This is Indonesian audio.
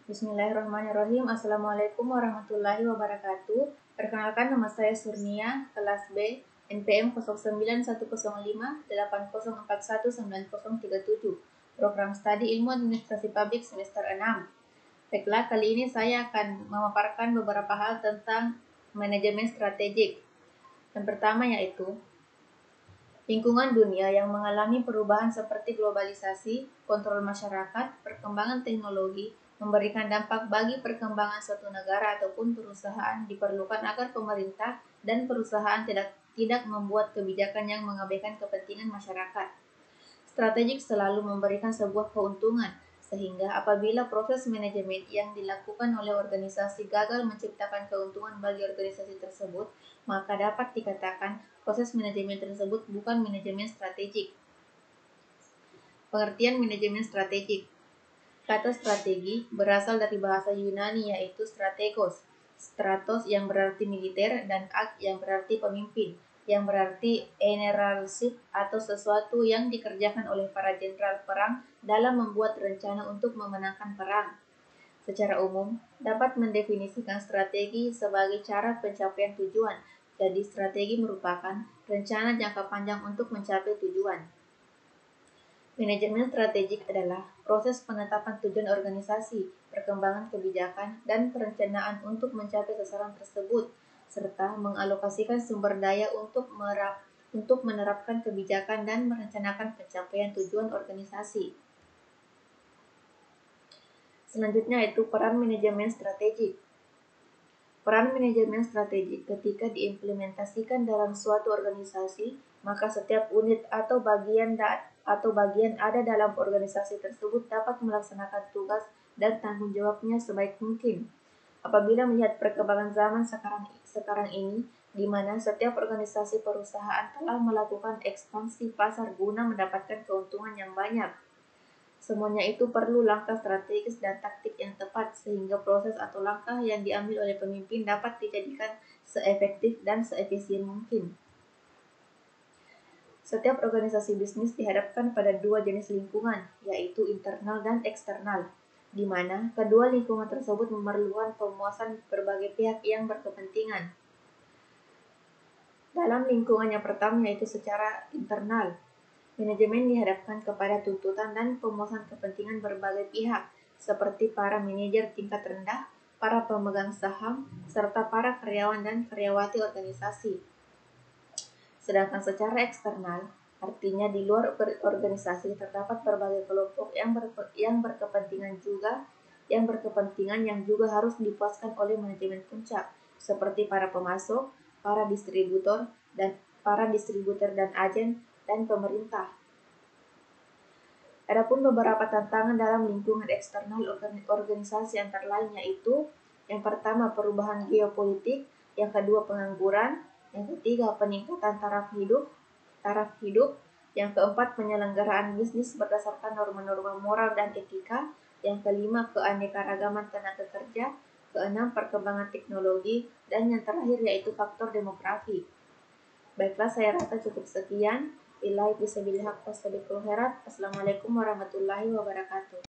Bismillahirrahmanirrahim. Assalamualaikum warahmatullahi wabarakatuh. Perkenalkan, nama saya Surnia, kelas B, NPM 091158041937, Program Studi Ilmu Administrasi Publik semester 6. Baiklah, kali ini saya akan memaparkan beberapa hal tentang manajemen strategik. Yang pertama yaitu lingkungan dunia yang mengalami perubahan seperti globalisasi, kontrol masyarakat, perkembangan teknologi, memberikan dampak bagi perkembangan suatu negara ataupun perusahaan. Diperlukan agar pemerintah dan perusahaan tidak membuat kebijakan yang mengabaikan kepentingan masyarakat. Strategik selalu memberikan sebuah keuntungan, sehingga apabila proses manajemen yang dilakukan oleh organisasi gagal menciptakan keuntungan bagi organisasi tersebut, maka dapat dikatakan proses manajemen tersebut bukan manajemen strategik. Pengertian manajemen strategik. Kata strategi berasal dari bahasa Yunani yaitu strategos, stratos yang berarti militer dan ag yang berarti pemimpin, yang berarti generalship atau sesuatu yang dikerjakan oleh para jenderal perang dalam membuat rencana untuk memenangkan perang. Secara umum, dapat mendefinisikan strategi sebagai cara pencapaian tujuan. Jadi strategi merupakan rencana jangka panjang untuk mencapai tujuan. Manajemen strategik adalah proses penetapan tujuan organisasi, perkembangan kebijakan, dan perencanaan untuk mencapai sasaran tersebut, serta mengalokasikan sumber daya untuk menerapkan kebijakan dan merencanakan pencapaian tujuan organisasi. Selanjutnya yaitu peran manajemen strategik. Peran manajemen strategik ketika diimplementasikan dalam suatu organisasi, maka setiap unit atau bagian ada dalam organisasi tersebut dapat melaksanakan tugas dan tanggung jawabnya sebaik mungkin. Apabila melihat perkembangan zaman sekarang ini, di mana setiap organisasi perusahaan telah melakukan ekspansi pasar guna mendapatkan keuntungan yang banyak. Semuanya itu perlu langkah strategis dan taktik yang tepat, sehingga proses atau langkah yang diambil oleh pemimpin dapat dijadikan seefektif dan seefisien mungkin. Setiap organisasi bisnis dihadapkan pada dua jenis lingkungan, yaitu internal dan eksternal, di mana kedua lingkungan tersebut memerlukan pemuasan berbagai pihak yang berkepentingan. Dalam lingkungan yang pertama yaitu secara internal, manajemen dihadapkan kepada tuntutan dan pemuasan kepentingan berbagai pihak, seperti para manajer tingkat rendah, para pemegang saham, serta para karyawan dan karyawati organisasi. Sedangkan secara eksternal, artinya di luar organisasi terdapat berbagai kelompok yang berkepentingan yang juga harus dipuaskan oleh manajemen puncak, seperti para pemasok, para distributor dan agen, dan pemerintah. Adapun beberapa tantangan dalam lingkungan eksternal organisasi antara lain yaitu yang pertama perubahan geopolitik, yang kedua pengangguran, yang ketiga peningkatan taraf hidup, yang keempat penyelenggaraan bisnis berdasarkan norma-norma moral dan etika, yang kelima keanekaragaman tenaga kerja, keenam perkembangan teknologi, dan yang terakhir yaitu faktor demografi. Baiklah, saya rasa cukup sekian. Assalamualaikum warahmatullahi wabarakatuh.